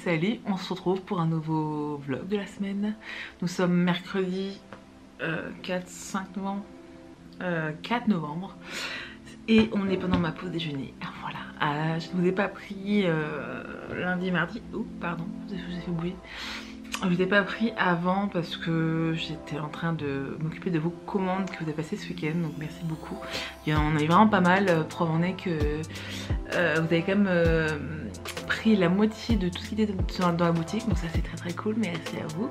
salut, on se retrouve pour un nouveau vlog de la semaine. Nous sommes mercredi 4 novembre et on est pendant ma pause déjeuner. Voilà, je ne vous ai pas pris lundi, mardi, oh pardon, j'ai fait bouger. Je ne vous ai pas pris avant parce que j'étais en train de m'occuper de vos commandes que vous avez passées ce week-end, donc merci beaucoup. Il y en a eu vraiment pas mal, preuve en est que vous avez quand même pris la moitié de tout ce qui était dans la boutique, donc ça c'est très cool, merci à vous.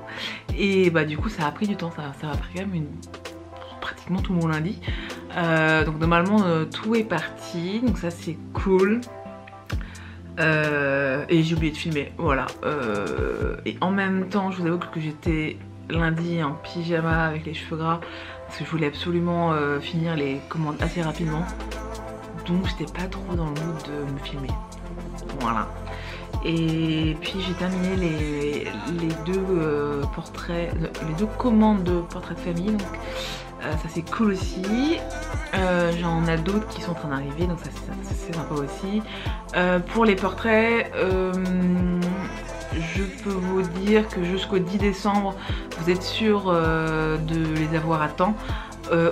Et bah du coup ça a pris du temps, ça a pris quand même pratiquement tout mon lundi. Donc normalement tout est parti, donc ça c'est cool. Et j'ai oublié de filmer, voilà. Et en même temps, je vous avoue que j'étais lundi en pyjama avec les cheveux gras parce que je voulais absolument finir les commandes assez rapidement. Donc j'étais pas trop dans le mood de me filmer. Voilà. Et puis j'ai terminé les deux portraits, les deux commandes de portraits de famille. Donc ça c'est cool aussi. J'en ai d'autres qui sont en train d'arriver, donc ça c'est sympa aussi. Pour les portraits, je peux vous dire que jusqu'au 10 décembre vous êtes sûr de les avoir à temps.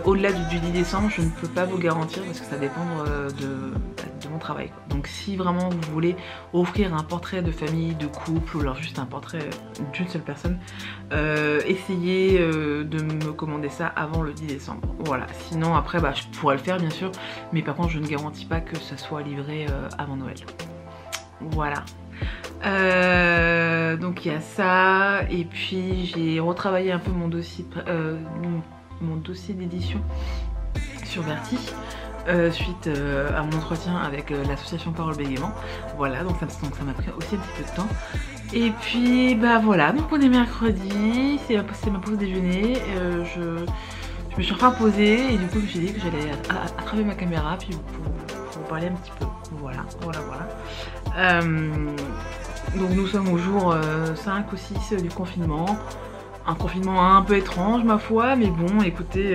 Au-delà du 10 décembre, je ne peux pas vous garantir parce que ça dépend de mon travail, quoi. Donc si vraiment vous voulez offrir un portrait de famille, de couple ou alors juste un portrait d'une seule personne, essayez de me commander ça avant le 10 décembre. Voilà, sinon après bah, je pourrais le faire bien sûr, mais par contre je ne garantis pas que ça soit livré avant Noël. Voilà. Donc il y a ça, et puis j'ai retravaillé un peu mon dossier d'édition sur Verti suite à mon entretien avec l'association Parole Bégaiement. Voilà, donc ça m'a pris aussi un petit peu de temps. Et puis bah voilà, donc on est mercredi, c'est ma pause déjeuner. Je me suis enfin posée et du coup je me suis dit que j'allais attraper ma caméra puis pour vous parler un petit peu. Voilà. Donc nous sommes au jour 5 ou 6 du confinement. Un confinement un peu étrange ma foi, mais bon écoutez,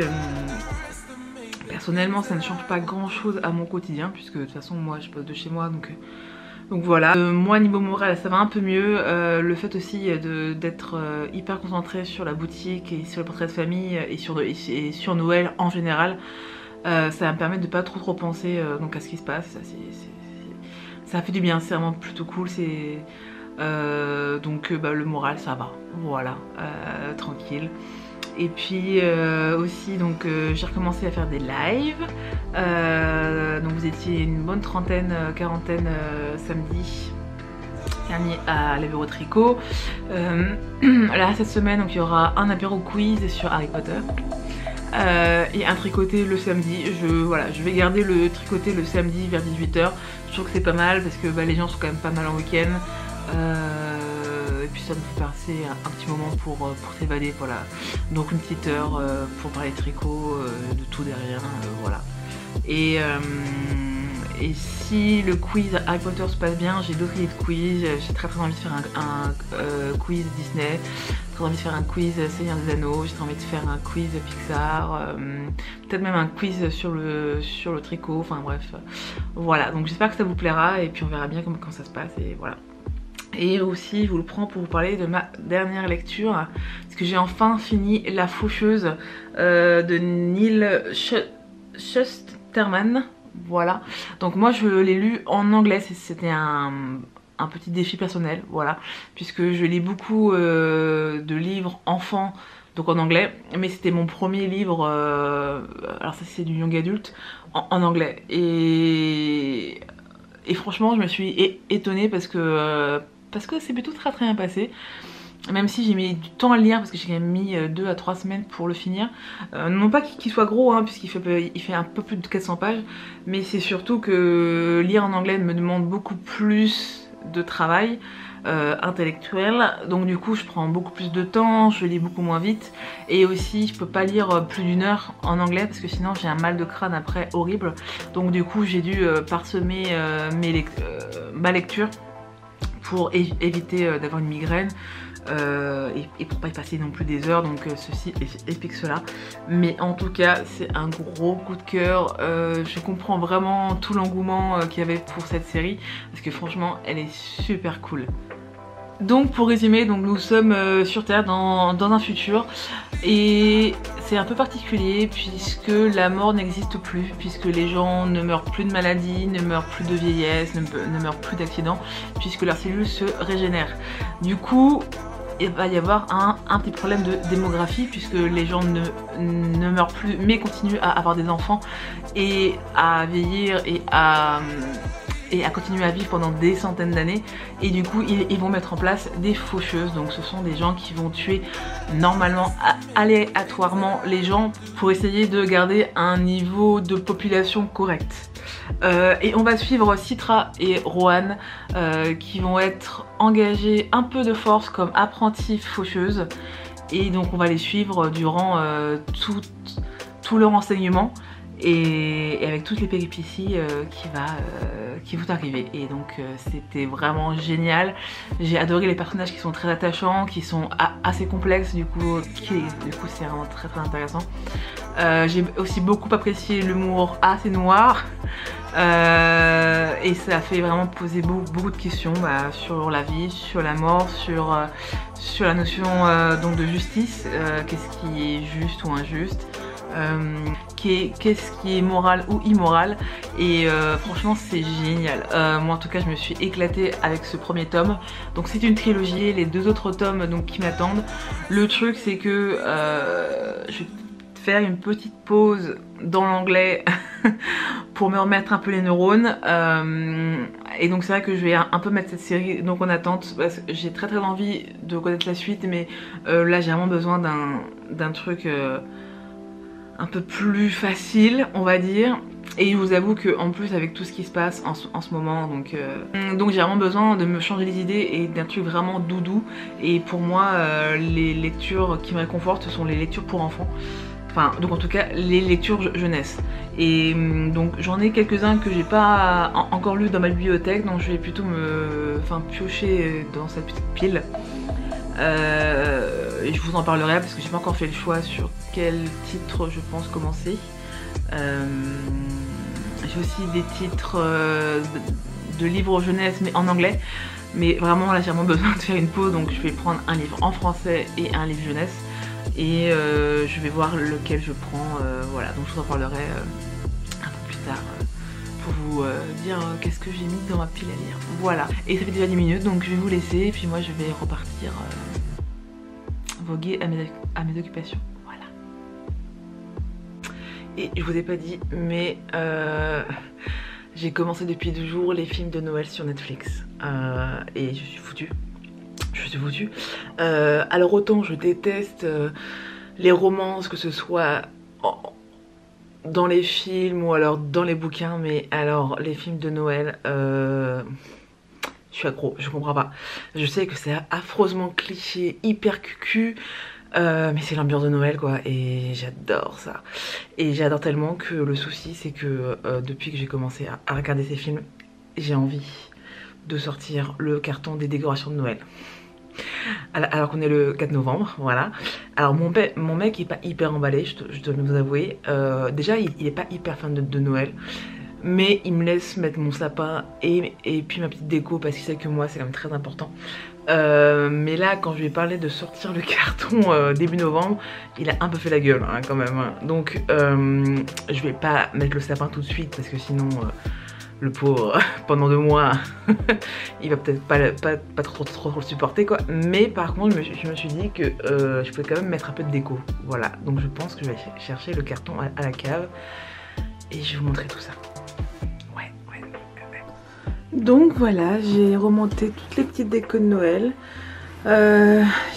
personnellement ça ne change pas grand chose à mon quotidien puisque de toute façon moi je bosse de chez moi, donc voilà. Moi niveau moral ça va un peu mieux, le fait aussi d'être hyper concentrée sur la boutique et sur le portrait de famille et sur Noël en général, ça va me permettre de pas trop penser donc à ce qui se passe. Ça fait du bien, c'est vraiment plutôt cool. Donc bah, le moral ça va, voilà, tranquille. Et puis aussi donc j'ai recommencé à faire des lives, donc vous étiez une bonne quarantaine samedi dernier à l'apéro tricot. Là cette semaine donc il y aura un apéro quiz sur Harry Potter et un tricoté le samedi. Je vais garder le tricoté le samedi vers 18 h. Je trouve que c'est pas mal parce que bah, les gens sont quand même pas mal en week-end. Et puis ça me fait passer un petit moment pour s'évader, voilà. Donc une petite heure pour parler de tricot, de tout derrière, voilà. Et si le quiz Harry Potter se passe bien, j'ai d'autres idées de quiz. J'ai très envie de faire un quiz Disney, très envie de faire un quiz Seigneur des Anneaux, j'ai très envie de faire un quiz Pixar, peut-être même un quiz sur le tricot, enfin bref. Voilà, donc j'espère que ça vous plaira et puis on verra bien comment ça se passe et voilà. Et aussi je vous le prends pour vous parler de ma dernière lecture, parce que j'ai enfin fini La Faucheuse de Neil Shusterman. Voilà, donc moi je l'ai lu en anglais, c'était un petit défi personnel, voilà, puisque je lis beaucoup de livres enfants, donc en anglais, mais c'était mon premier livre, alors ça c'est du young adulte, en anglais, et franchement je me suis étonnée parce que c'est plutôt très bien passé. Même si j'ai mis du temps à le lire parce que j'ai quand même mis 2 à 3 semaines pour le finir. Non pas qu'il soit gros hein, puisqu'il fait un peu plus de 400 pages, mais c'est surtout que lire en anglais me demande beaucoup plus de travail intellectuel, donc du coup je prends beaucoup plus de temps, je lis beaucoup moins vite, et aussi je peux pas lire plus d'1 heure en anglais parce que sinon j'ai un mal de crâne après horrible, donc du coup j'ai dû parsemer ma lecture pour éviter d'avoir une migraine. Et pour pas y passer non plus des heures, donc ceci explique cela. Mais en tout cas c'est un gros coup de cœur, je comprends vraiment tout l'engouement qu'il y avait pour cette série parce que franchement elle est super cool. Donc pour résumer, donc nous sommes sur Terre dans un futur et c'est un peu particulier puisque la mort n'existe plus, puisque les gens ne meurent plus de maladies, ne meurent plus de vieillesse, ne meurent plus d'accidents, puisque leurs cellules se régénèrent. Du coup, il va y avoir un petit problème de démographie puisque les gens ne meurent plus mais continuent à avoir des enfants et à vieillir et à continuer à vivre pendant des centaines d'années, et du coup ils vont mettre en place des faucheuses. Donc ce sont des gens qui vont tuer normalement aléatoirement les gens pour essayer de garder un niveau de population correct. Et on va suivre Citra et Rohan qui vont être engagés un peu de force comme apprentis faucheuses, et donc on va les suivre durant tout leur enseignement et avec toutes les péripéties qui vont arriver. Et donc c'était vraiment génial. J'ai adoré les personnages qui sont très attachants, qui sont assez complexes, du coup c'est vraiment très intéressant. J'ai aussi beaucoup apprécié l'humour assez noir et ça a fait vraiment poser beaucoup de questions sur la vie, sur la mort, sur la notion donc de justice, qu'est-ce qui est juste ou injuste, qu'est-ce qui est moral ou immoral, et franchement c'est génial. Moi en tout cas je me suis éclatée avec ce premier tome. Donc c'est une trilogie, les 2 autres tomes donc qui m'attendent. Le truc c'est que je vais faire une petite pause dans l'anglais pour me remettre un peu les neurones, et donc c'est vrai que je vais un peu mettre cette série donc en attente parce que j'ai très envie de connaître la suite, mais là j'ai vraiment besoin d'un truc un peu plus facile on va dire. Et je vous avoue que en plus avec tout ce qui se passe en ce moment, donc j'ai vraiment besoin de me changer les idées et d'un truc vraiment doudou. Et pour moi les lectures qui me réconfortent ce sont les lectures pour enfants. Enfin, donc en tout cas les lectures jeunesse. Et donc j'en ai quelques-uns que j'ai pas encore lu dans ma bibliothèque, donc je vais plutôt piocher dans cette petite pile. Et je vous en parlerai parce que j'ai pas encore fait le choix sur quel titre je pense commencer. J'ai aussi des titres de livres jeunesse mais en anglais. Mais vraiment là j'ai vraiment besoin de faire une pause, donc je vais prendre un livre en français et un livre jeunesse. Et je vais voir lequel je prends, voilà, donc je vous en parlerai un peu plus tard pour vous dire qu'est-ce que j'ai mis dans ma pile à lire. Voilà, et ça fait déjà 10 minutes donc je vais vous laisser et puis moi je vais repartir voguer à mes occupations. Voilà. Et je vous ai pas dit mais j'ai commencé depuis 2 jours les films de Noël sur Netflix et je suis foutue. Alors autant je déteste les romances, que ce soit dans les films ou alors dans les bouquins, mais alors les films de Noël, je suis accro, je comprends pas. Je sais que c'est affreusement cliché, hyper cucu, mais c'est l'ambiance de Noël quoi, et j'adore ça. Et j'adore tellement que le souci c'est que depuis que j'ai commencé à regarder ces films, j'ai envie de sortir le carton des décorations de Noël. Alors qu'on est le 4 novembre, voilà. Alors mon mec est pas hyper emballé, je dois vous avouer. Déjà il est pas hyper fan de Noël, mais il me laisse mettre mon sapin et puis ma petite déco parce qu'il sait que moi c'est quand même très important. Mais là quand je lui ai parlé de sortir le carton début novembre, il a un peu fait la gueule hein, quand même. Donc je vais pas mettre le sapin tout de suite parce que sinon... le pauvre, pendant 2 mois, il va peut-être pas trop le supporter quoi. Mais par contre, je me suis dit que je pouvais quand même mettre un peu de déco. Voilà, donc je pense que je vais chercher le carton à la cave et je vais vous montrer tout ça. Ouais. Donc voilà, j'ai remonté toutes les petites décos de Noël.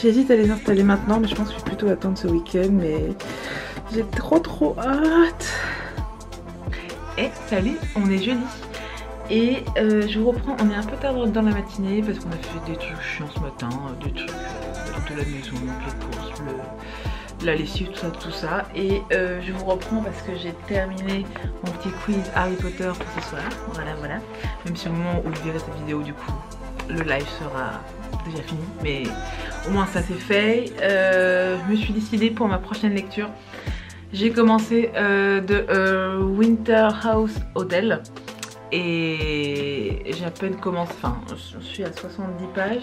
J'hésite à les installer maintenant, mais je pense que je vais plutôt attendre ce week-end. Mais j'ai trop hâte. Et salut, on est jeudi. Et je vous reprends, on est un peu tard dans la matinée parce qu'on a fait des trucs chiants ce matin, des trucs de la maison, les courses, la lessive, tout ça. Et je vous reprends parce que j'ai terminé mon petit quiz Harry Potter pour ce soir. Voilà. Même si au moment où je verrai cette vidéo, du coup, le live sera déjà fini. Mais au moins ça c'est fait. Je me suis décidée pour ma prochaine lecture. J'ai commencé de Winter House Hotel. et j'ai à peine commencé, enfin je suis à 70 pages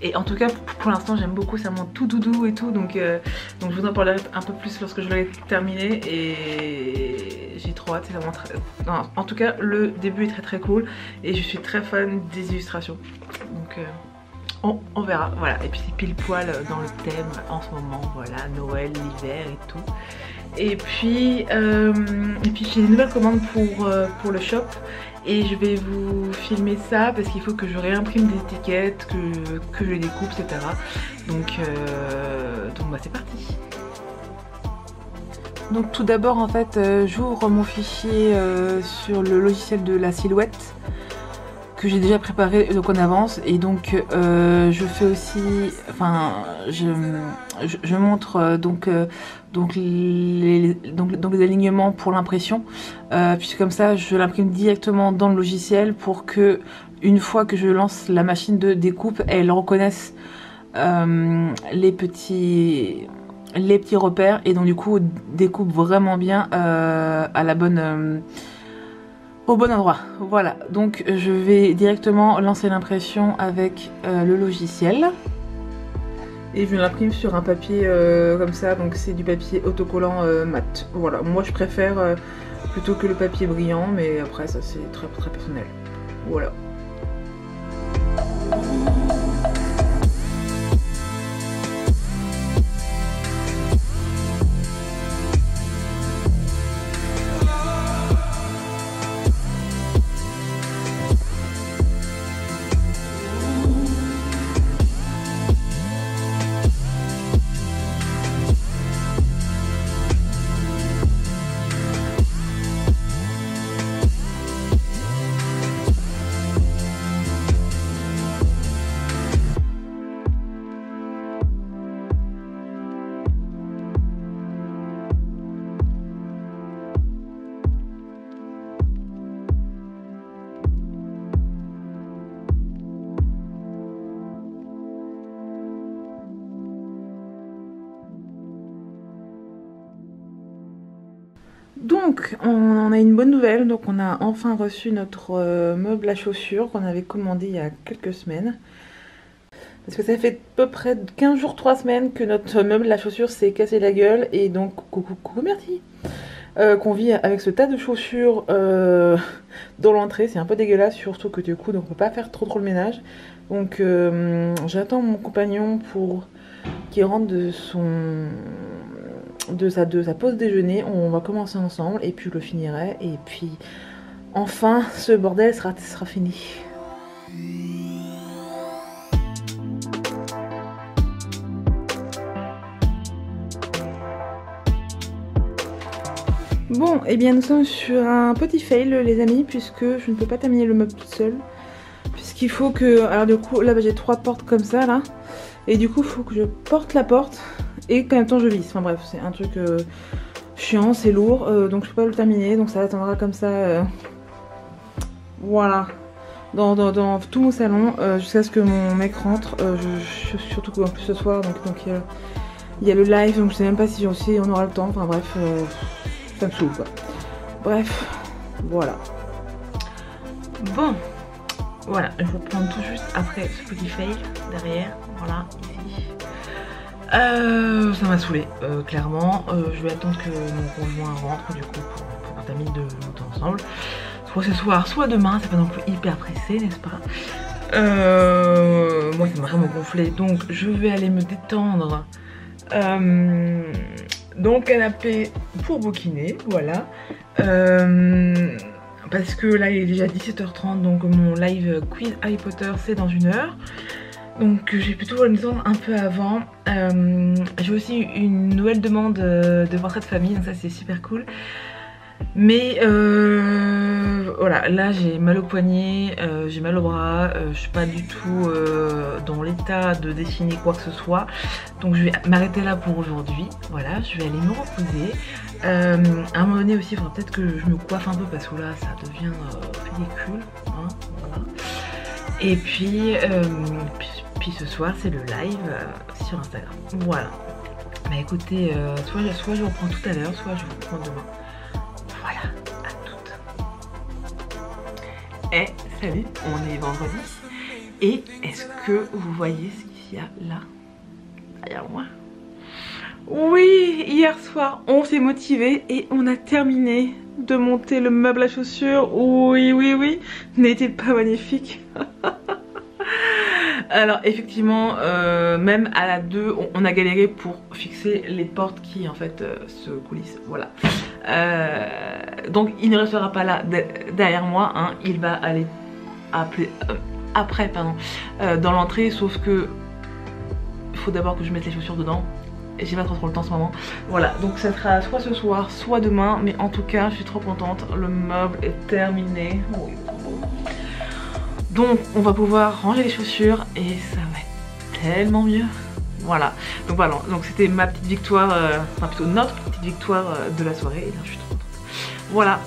et en tout cas pour l'instant j'aime beaucoup, ça monte tout doudou et tout, donc je vous en parlerai un peu plus lorsque je l'aurai terminé et j'ai trop hâte, c'est vraiment très... Non, en tout cas le début est très cool et je suis très fan des illustrations, donc on verra, voilà. Et puis c'est pile poil dans le thème en ce moment, voilà, Noël, l'hiver et tout. Et puis j'ai des nouvelles commandes pour le shop et je vais vous filmer ça parce qu'il faut que je réimprime des étiquettes, que je les découpe, etc. Donc bah c'est parti. Donc tout d'abord en fait j'ouvre mon fichier sur le logiciel de la silhouette que j'ai déjà préparé donc en avance, et donc je fais aussi, enfin je montre donc les alignements pour l'impression, puisque comme ça je l'imprime directement dans le logiciel pour que une fois que je lance la machine de découpe, elle reconnaisse les petits repères et donc du coup découpe vraiment bien à la bonne au bon endroit. Voilà, donc je vais directement lancer l'impression avec le logiciel et je l'imprime sur un papier comme ça, donc c'est du papier autocollant mat. Voilà, moi je préfère plutôt que le papier brillant, mais après ça c'est très personnel. Voilà. Donc on a une bonne nouvelle, donc on a enfin reçu notre meuble à chaussures qu'on avait commandé il y a quelques semaines. Parce que ça fait à peu près 15 jours, 3 semaines que notre meuble à chaussures s'est cassé la gueule. Et donc coucou merci, qu'on vit avec ce tas de chaussures dans l'entrée, c'est un peu dégueulasse, surtout que du coup donc on peut pas faire trop le ménage. Donc j'attends mon compagnon pour qu'il rentre de sa pause déjeuner, on va commencer ensemble et puis je le finirai et puis enfin ce bordel sera fini. Bon, et bien nous sommes sur un petit fail les amis, puisque je ne peux pas terminer le meuble toute seule, puisqu'il faut que, alors du coup là j'ai 3 portes comme ça là, et du coup il faut que je porte la porte et qu'en même temps je visse, enfin bref c'est un truc chiant, c'est lourd, donc je peux pas le terminer, donc ça attendra comme ça, voilà, dans tout mon salon, jusqu'à ce que mon mec rentre, surtout qu'en plus ce soir, donc il y a le live, donc je sais même pas si on aura le temps, enfin bref, ça me saoule quoi. Bref, voilà. Bon, voilà, je vous reprends tout juste après ce petit fail derrière, voilà, ici. Ça m'a saoulé, clairement. Je vais attendre que mon conjoint rentre du coup pour terminer de monter ensemble. Soit ce soir, soit demain, c'est pas non plus hyper pressé, n'est-ce pas? Moi ça m'a vraiment gonflé, donc je vais aller me détendre dans le canapé pour bouquiner, voilà. Parce que là il est déjà 17h30, donc mon live quiz Harry Potter c'est dans 1 heure. Donc j'ai plutôt le temps un peu avant. J'ai aussi une nouvelle demande de portrait de famille, donc ça c'est super cool. Mais voilà, là j'ai mal au poignet, j'ai mal au bras, je suis pas du tout dans l'état de dessiner quoi que ce soit. Donc je vais m'arrêter là pour aujourd'hui. Voilà, je vais aller me reposer. À un moment donné aussi, il faudra peut-être que je me coiffe un peu parce que là ça devient ridicule. Hein, voilà. Et puis ce soir c'est le live sur Instagram. Voilà. Bah écoutez, soit je reprends tout à l'heure, soit je vous reprends demain. Voilà, à toutes. Eh, salut, on est vendredi. Et est-ce que vous voyez ce qu'il y a là, derrière moi? Oui, hier soir, on s'est motivé et on a terminé de monter le meuble à chaussures. Oui, oui, oui, n'est-il pas magnifique? Alors effectivement, même à la 2, on a galéré pour fixer les portes qui en fait se coulissent. Voilà. Donc il ne restera pas là derrière moi, hein. Il va aller après pardon, dans l'entrée, sauf que il faut d'abord que je mette les chaussures dedans. Et j'ai pas trop le temps en ce moment. Voilà, donc ça sera soit ce soir, soit demain. Mais en tout cas, je suis trop contente. Le meuble est terminé. Oui. Donc on va pouvoir ranger les chaussures et ça va être tellement mieux. Voilà, donc voilà, donc c'était ma petite victoire, enfin plutôt notre petite victoire de la soirée. Et là je suis trop contente. Voilà,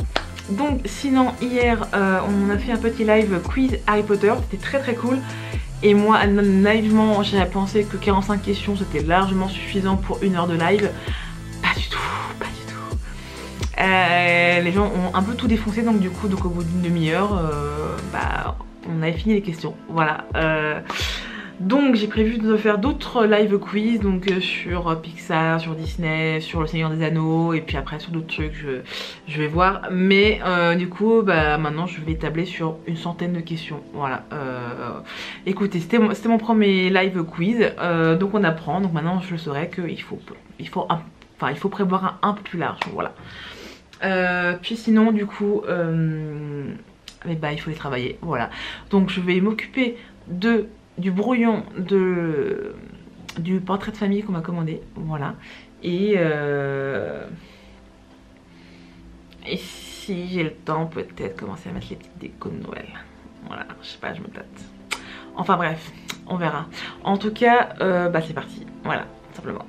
donc sinon hier on a fait un petit live quiz Harry Potter. C'était très très cool. Et moi naïvement j'avais pensé que 45 questions c'était largement suffisant pour 1 heure de live. Pas du tout, pas du tout. Les gens ont un peu tout défoncé, donc du coup au bout d'une demi-heure bah on avait fini les questions. Voilà. Donc j'ai prévu de faire d'autres live quiz, donc sur Pixar, sur Disney, sur le Seigneur des Anneaux, et puis après sur d'autres trucs je vais voir. Mais du coup bah maintenant je vais tabler sur une centaine de questions. Voilà. Écoutez, c'était mon premier live quiz, donc on apprend. Donc maintenant je saurai qu'il faut prévoir un peu plus large. Voilà. Puis sinon du coup mais bah il faut les travailler. Voilà. Donc je vais m'occuper du brouillon du portrait de famille qu'on m'a commandé. Voilà. Et si j'ai le temps, peut-être commencer à mettre les petites décos de Noël. Voilà, je sais pas, je me tâte. Enfin bref, on verra. En tout cas, bah c'est parti. Voilà, simplement.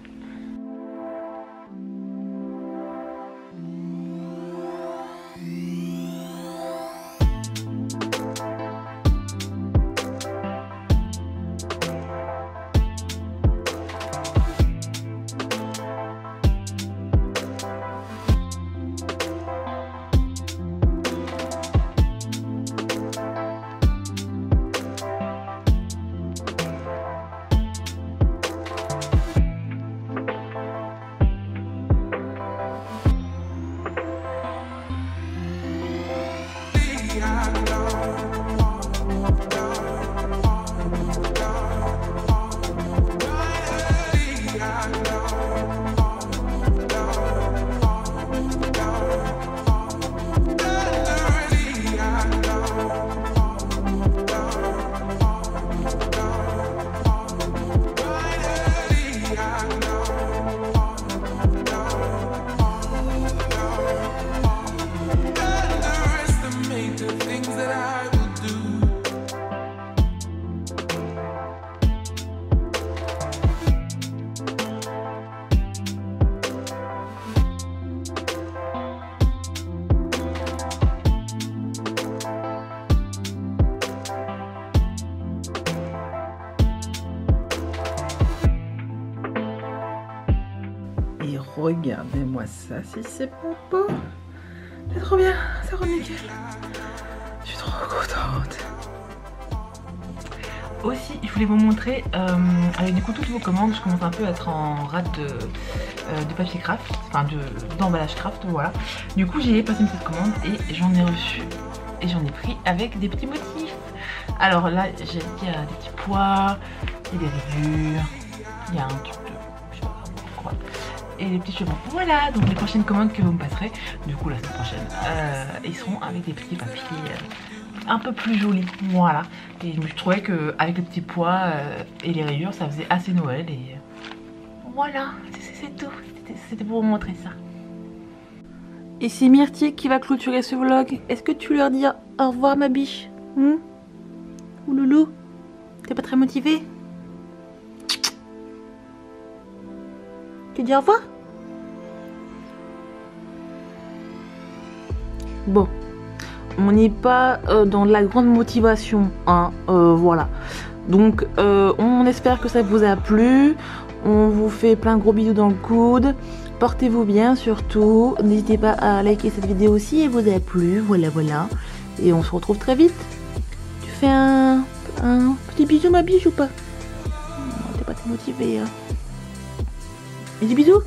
Regardez-moi ça, si c'est pas beau. C'est trop bien, ça rend nickel. Je suis trop contente. Aussi, je voulais vous montrer, avec du coup toutes vos commandes, je commence un peu à être en rate de papier craft, enfin d'emballage craft, voilà. Du coup j'ai passé une petite commande et j'en ai reçu et j'en ai pris avec des petits motifs. Alors là, il y a des petits pois, il y a des rayures, il y a un truc de... je sais pas quoi. Et les petits cheveux. Voilà, donc les prochaines commandes que vous me passerez, du coup la semaine prochaine, ils seront avec des petits papiers un peu plus jolis. Voilà. Et je trouvais qu'avec les petits pois et les rayures, ça faisait assez Noël. Et voilà, c'est tout. C'était pour vous montrer ça. Et c'est Myrtille qui va clôturer ce vlog. Est-ce que tu leur dis au revoir ma biche? Ou loulou? T'es pas très motivée? Tu dis au revoir? Bon, on n'est pas dans la grande motivation, hein, voilà. Donc, on espère que ça vous a plu. On vous fait plein de gros bisous dans le coude. Portez-vous bien surtout. N'hésitez pas à liker cette vidéo si elle vous a plu. Voilà, voilà. et on se retrouve très vite. Tu fais un petit bisou ma biche ou pas? T'es pas très motivée hein. Des bisous.